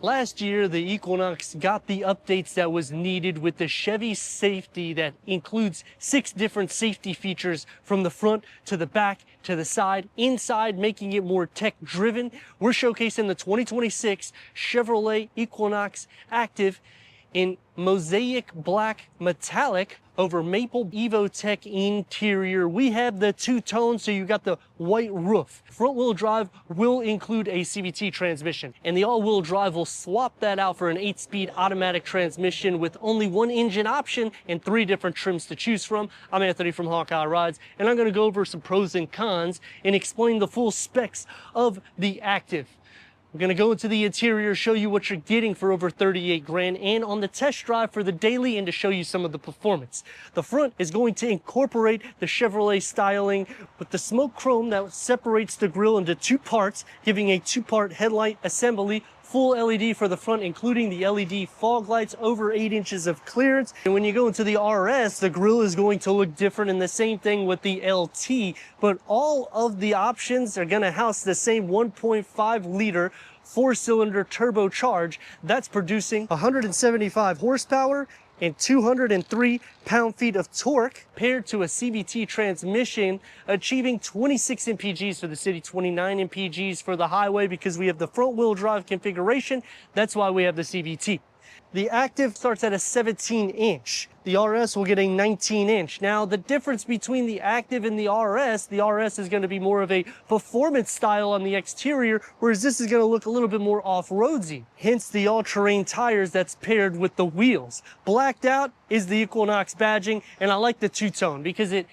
Last year, the Equinox got the updates that was needed with the Chevy safety that includes 6 different safety features from the front to the back to the side, inside, making it more tech driven. We're showcasing the 2026 Chevrolet Equinox Activ in mosaic black metallic over maple ecotec interior. We have the two-tone, so you got the white roof. Front-wheel drive will include a CVT transmission, and the all-wheel drive will swap that out for an 8-speed automatic transmission with only 1 engine option and 3 different trims to choose from. I'm Anthony from Hawkeye Rides, and I'm going to go over some pros and cons and explain the full specs of the Activ. We're going to go into the interior, show you what you're getting for over 38 grand, and on the test drive for the daily and to show you some of the performance. The front is going to incorporate the Chevrolet styling with the smoke chrome that separates the grille into 2 parts, giving a 2-part headlight assembly. Full LED for the front, including the LED fog lights, over 8 inches of clearance. And when you go into the RS, the grille is going to look different, and the same thing with the LT. But all of the options are going to house the same 1.5 liter 4-cylinder turbocharge that's producing 175 horsepower and 203 pound-feet of torque, paired to a CVT transmission, achieving 26 mpgs for the city, 29 mpgs for the highway, because we have the front-wheel drive configuration. That's why we have the CVT. The Activ starts at a 17-inch. The RS will get a 19-inch. Now, the difference between the Activ and the RS is going to be more of a performance style on the exterior, whereas this is going to look a little bit more off-roadsy. Hence the all-terrain tires that's paired with the wheels. Blacked out is the Equinox badging, and I like the two-tone because it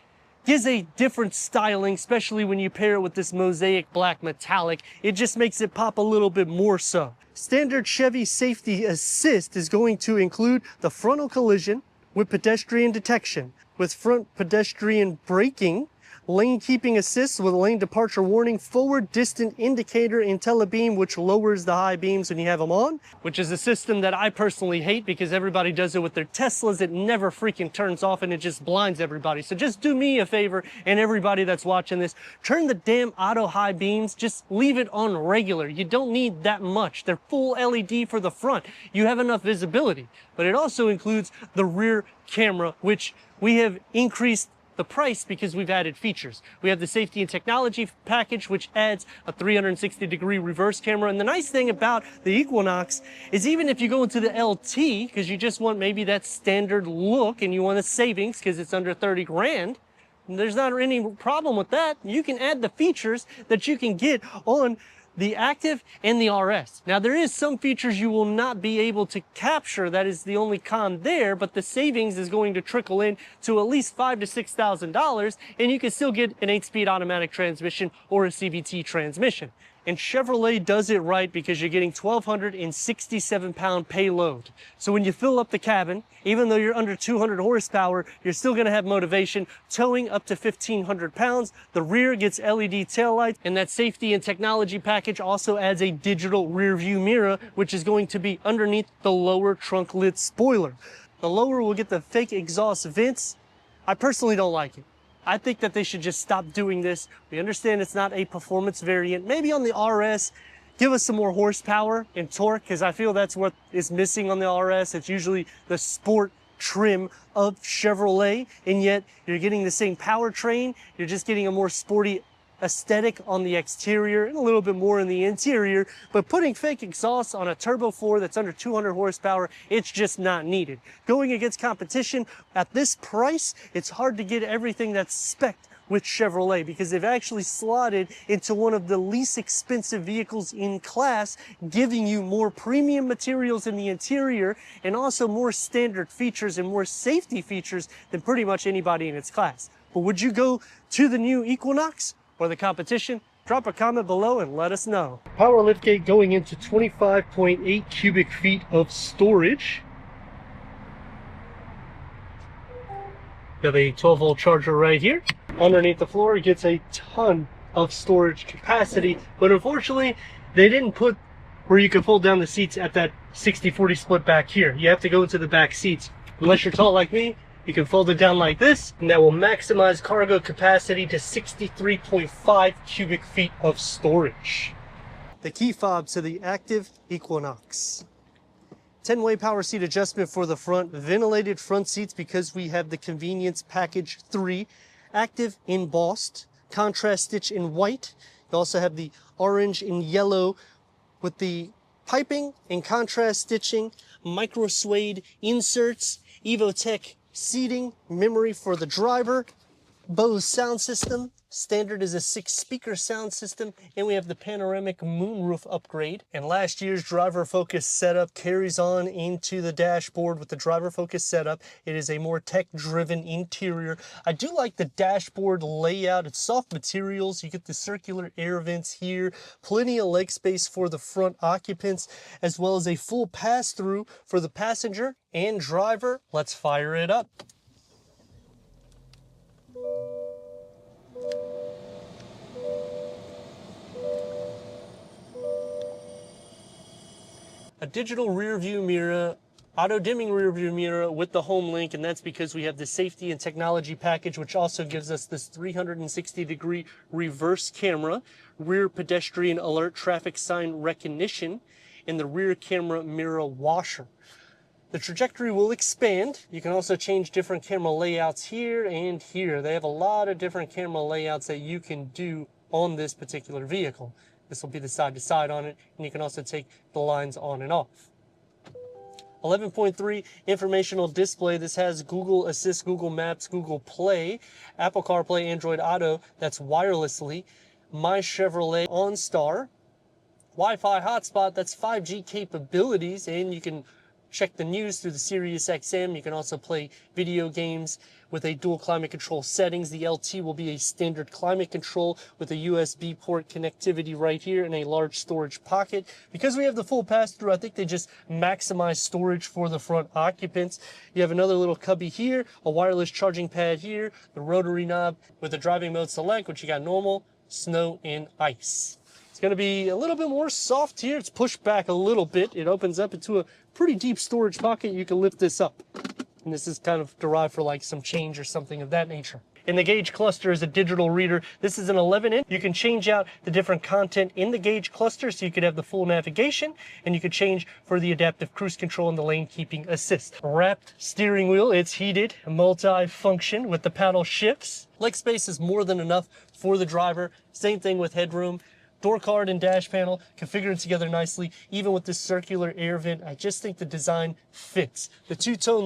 gives a different styling, especially when you pair it with this mosaic black metallic. It just makes it pop a little bit more so. Standard Chevy Safety Assist is going to include the frontal collision with pedestrian detection, with front pedestrian braking, lane keeping assist with lane departure warning, forward distant indicator and telebeam, which lowers the high beams when you have them on, which is a system that I personally hate because everybody does it with their Teslas. It never freaking turns off and it just blinds everybody. So just do me a favor, and everybody that's watching this, turn the damn auto high beams, just leave it on regular. You don't need that much. They're full LED for the front. You have enough visibility, but it also includes the rear camera, which we have increased the price because we've added features. We have the safety and technology package, which adds a 360-degree reverse camera. And the nice thing about the Equinox is even if you go into the LT, because you just want maybe that standard look and you want a savings because it's under 30 grand, there's not any problem with that. You can add the features that you can get on the Activ and the RS. Now, there is some features you will not be able to capture. That is the only con there, but the savings is going to trickle in to at least $5,000 to $6,000, and you can still get an 8-speed automatic transmission or a CVT transmission. And Chevrolet does it right because you're getting 1,267 pound payload. So when you fill up the cabin, even though you're under 200 horsepower, you're still gonna have motivation, towing up to 1,500 pounds. The rear gets LED taillights, and that safety and technology package also adds a digital rear view mirror, which is going to be underneath the lower trunk lid spoiler. The lower will get the fake exhaust vents. I personally don't like it. I think that they should just stop doing this. We understand it's not a performance variant. Maybe on the RS, give us some more horsepower and torque, because I feel that's what is missing on the RS. It's usually the sport trim of Chevrolet, and yet you're getting the same powertrain. You're just getting a more sporty aesthetic on the exterior and a little bit more in the interior, but putting fake exhaust on a Turbo 4 that's under 200 horsepower, it's just not needed. Going against competition at this price, it's hard to get everything that's spec'd with Chevrolet because they've actually slotted into one of the least expensive vehicles in class, giving you more premium materials in the interior and also more standard features and more safety features than pretty much anybody in its class. But would you go to the new Equinox or the competition? Drop a comment below and let us know. Power liftgate going into 25.8 cubic feet of storage. We have a 12-volt charger right here. Underneath the floor, it gets a ton of storage capacity, but unfortunately, they didn't put where you can fold down the seats at that 60-40 split back here. You have to go into the back seats. Unless you're tall like me, you can fold it down like this, and that will maximize cargo capacity to 63.5 cubic feet of storage. the key fob to the Activ Equinox. 10-way power seat adjustment for the front, ventilated front seats because we have the Convenience Package 3, Activ embossed, contrast stitch in white. You also have the orange and yellow with the piping and contrast stitching, micro suede inserts, ecotec seating, memory for the driver, Bose sound system. Standard is a 6-speaker sound system, and we have the panoramic moonroof upgrade. And last year's driver focus setup carries on into the dashboard with the driver focus setup. It is a more tech-driven interior. I do like the dashboard layout. It's soft materials. You get the circular air vents here, plenty of leg space for the front occupants, as well as a full pass-through for the passenger and driver. Let's fire it up. A digital rear view mirror, auto dimming rear view mirror with the home link, and that's because we have the safety and technology package, which also gives us this 360-degree reverse camera, rear pedestrian alert traffic sign recognition, and the rear camera mirror washer. The trajectory will expand. You can also change different camera layouts here and here. They have a lot of different camera layouts that you can do on this particular vehicle. This will be the side-to-side on it, and you can also take the lines on and off. 11.3 informational display. This has Google Assist, Google Maps, Google Play, Apple CarPlay, Android Auto, that's wirelessly, My Chevrolet OnStar, Wi-Fi hotspot, that's 5G capabilities, and you can check the news through the Sirius XM. You can also play video games with a dual climate control settings. The LT will be a standard climate control with a USB port connectivity right here and a large storage pocket. Because we have the full pass-through, I think they just maximize storage for the front occupants. You have another little cubby here, a wireless charging pad here, the rotary knob with the driving mode select, which you got normal, snow, and ice. It's going to be a little bit more soft here. It's pushed back a little bit. It opens up into a pretty deep storage pocket. You can lift this up. And this is kind of derived for like some change or something of that nature. And the gauge cluster is a digital reader. This is an 11-inch. You can change out the different content in the gauge cluster, so you could have the full navigation, and you could change for the adaptive cruise control and the lane keeping assist. Wrapped steering wheel, it's heated, multi-function with the paddle shifts. Leg space is more than enough for the driver. Same thing with headroom. Door card and dash panel configured together nicely, even with this circular air vent. I just think the design fits. The two-tone,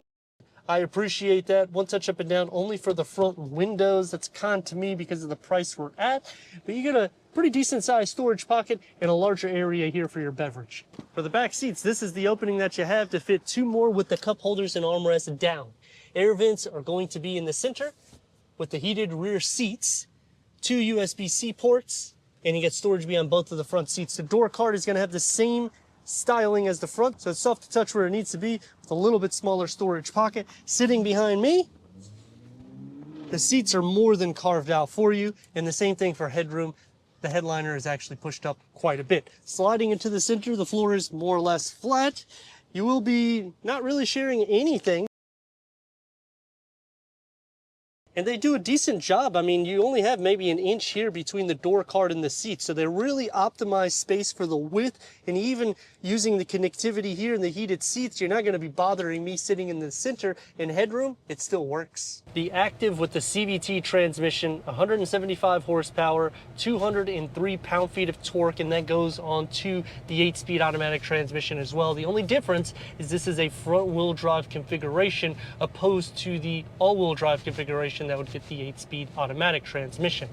I appreciate that. One touch up and down only for the front windows. That's con to me because of the price we're at. But you get a pretty decent sized storage pocket and a larger area here for your beverage. For the back seats, this is the opening that you have to fit 2 more with the cup holders and armrest down. Air vents are going to be in the center with the heated rear seats, 2 USB-C ports, and you get storage beyond both of the front seats. The door card is going to have the same styling as the front, so it's soft to touch where it needs to be with a little bit smaller storage pocket. Sitting behind me, the seats are more than carved out for you, and the same thing for headroom. The headliner is actually pushed up quite a bit. Sliding into the center, the floor is more or less flat. You will be not really sharing anything. And they do a decent job. I mean, you only have maybe an inch here between the door card and the seat. So they really optimize space for the width, and even using the connectivity here in the heated seats, you're not going to be bothering me sitting in the center. In headroom, it still works. The Activ with the CVT transmission, 175 horsepower, 203 pound-feet of torque, and that goes on to the 8-speed automatic transmission as well. The only difference is this is a front-wheel drive configuration opposed to the all-wheel drive configuration that would get the 8-speed automatic transmission.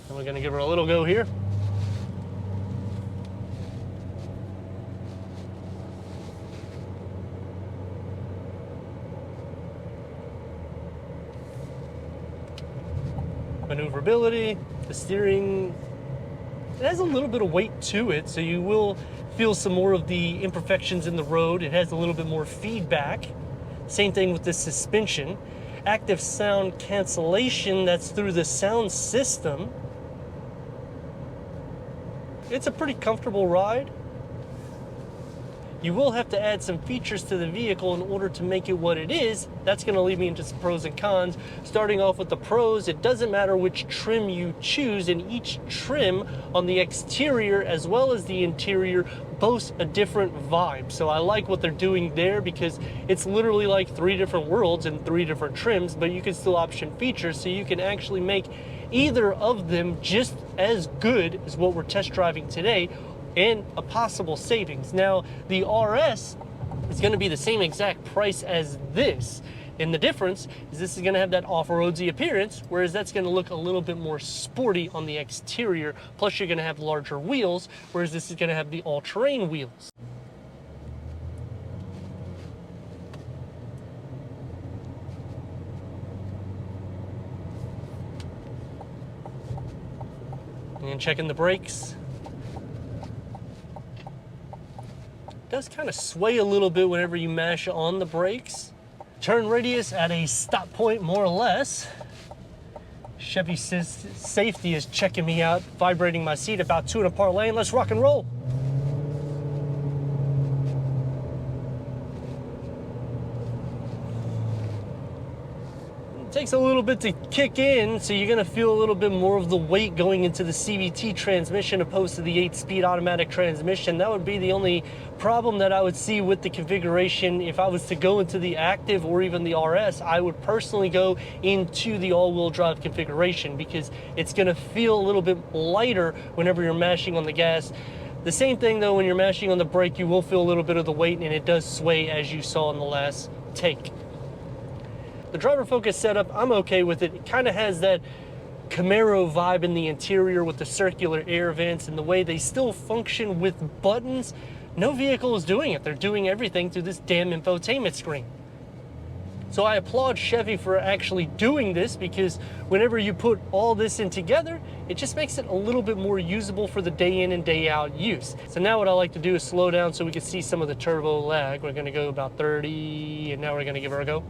And we're going to give her a little go here. Maneuverability, the steering, it has a little bit of weight to it, so you will feel some more of the imperfections in the road. It has a little bit more feedback. Same thing with the suspension. Active sound cancellation, that's through the sound system. It's a pretty comfortable ride. You will have to add some features to the vehicle in order to make it what it is. That's going to lead me into some pros and cons. Starting off with the pros, it doesn't matter which trim you choose, and each trim on the exterior as well as the interior boasts a different vibe. So I like what they're doing there, because it's literally like 3 different worlds and 3 different trims, but you can still option features, so you can actually make either of them just as good as what we're test driving today, and a possible savings. Now, the RS is going to be the same exact price as this, and the difference is this is going to have that off-roadsy appearance, whereas that's going to look a little bit more sporty on the exterior. Plus, you're going to have larger wheels, whereas this is going to have the all-terrain wheels. And checking the brakes. Does kind of sway a little bit whenever you mash on the brakes. Turn radius at a stop point, more or less. Chevy safety is checking me out, vibrating my seat about 2 and a part lane. Let's rock and roll. Takes a little bit to kick in, so you're going to feel a little bit more of the weight going into the CVT transmission opposed to the 8-speed automatic transmission. That would be the only problem that I would see with the configuration. If I was to go into the Activ or even the RS, I would personally go into the all-wheel drive configuration, because it's going to feel a little bit lighter whenever you're mashing on the gas. The same thing though, when you're mashing on the brake, you will feel a little bit of the weight, and it does sway, as you saw in the last take. The driver focus setup, I'm okay with it. It kind of has that Camaro vibe in the interior with the circular air vents and the way they still function with buttons. No vehicle is doing it. They're doing everything through this damn infotainment screen. So I applaud Chevy for actually doing this, because whenever you put all this in together, it just makes it a little bit more usable for the day in and day out use. So now what I like to do is slow down so we can see some of the turbo lag. We're gonna go about 30, and now we're gonna give her a go.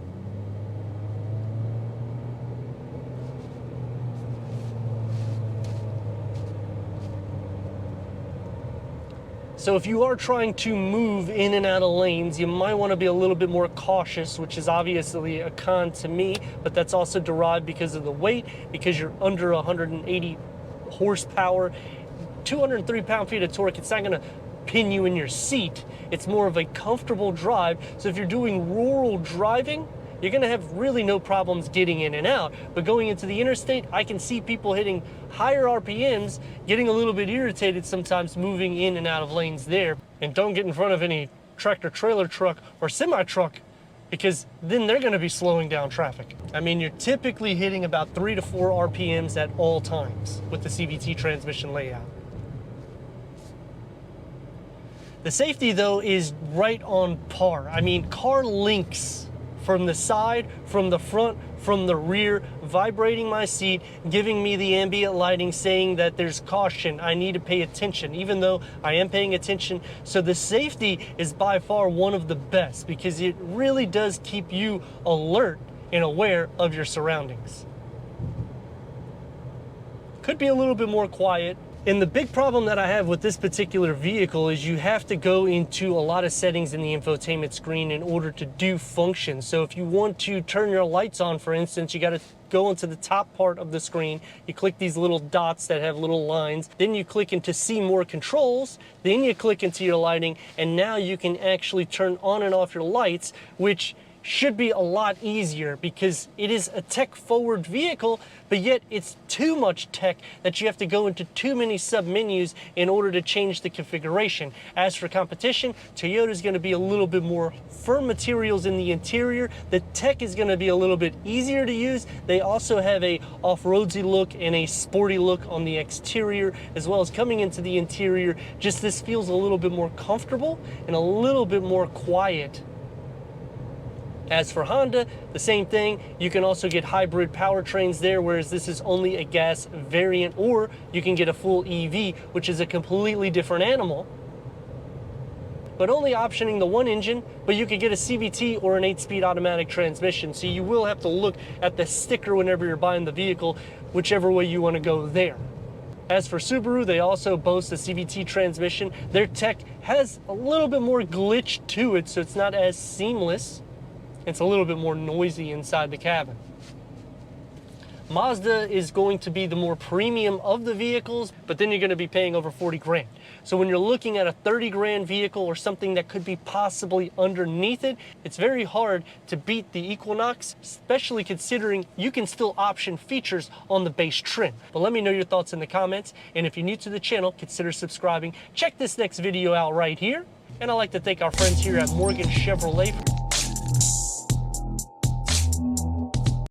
So if you are trying to move in and out of lanes, you might want to be a little bit more cautious, which is obviously a con to me, but that's also derived because of the weight, because you're under 180 horsepower, 203 pound-feet of torque. It's not going to pin you in your seat. It's more of a comfortable drive. So if you're doing rural driving, you're going to have really no problems getting in and out. But going into the interstate, I can see people hitting higher RPMs, getting a little bit irritated sometimes moving in and out of lanes there. And don't get in front of any tractor trailer truck or semi truck, because then they're going to be slowing down traffic. I mean, you're typically hitting about 3 to 4 RPMs at all times with the CVT transmission layout. The safety though is right on par. I mean, car links from the side, from the front, from the rear, vibrating my seat, giving me the ambient lighting saying that there's caution, I need to pay attention, even though I am paying attention. So the safety is by far one of the best, because it really does keep you alert and aware of your surroundings. Could be a little bit more quiet. And the big problem that I have with this particular vehicle is you have to go into a lot of settings in the infotainment screen in order to do functions. So if you want to turn your lights on, for instance, you got to go into the top part of the screen. You click these little dots that have little lines. Then you click into see more controls. Then you click into your lighting. And now you can actually turn on and off your lights, which should be a lot easier, because it is a tech-forward vehicle, but yet it's too much tech that you have to go into too many sub-menus in order to change the configuration. As for competition, Toyota's going to be a little bit more firm materials in the interior. The tech is going to be a little bit easier to use. They also have a off-roadsy look and a sporty look on the exterior, as well as coming into the interior. Just this feels a little bit more comfortable and a little bit more quiet. As for Honda, the same thing. You can also get hybrid powertrains there, whereas this is only a gas variant, or you can get a full EV, which is a completely different animal, but only optioning the one engine. But you could get a CVT or an 8-speed automatic transmission, so you will have to look at the sticker whenever you're buying the vehicle, whichever way you want to go there. As for Subaru, they also boast a CVT transmission. Their tech has a little bit more glitch to it, so it's not as seamless. It's a little bit more noisy inside the cabin. Mazda is going to be the more premium of the vehicles, but then you're going to be paying over 40 grand. So when you're looking at a 30 grand vehicle or something that could be possibly underneath it, it's very hard to beat the Equinox, especially considering you can still option features on the base trim. But let me know your thoughts in the comments, and if you're new to the channel, consider subscribing. Check this next video out right here, and I'd like to thank our friends here at Morgan Chevrolet.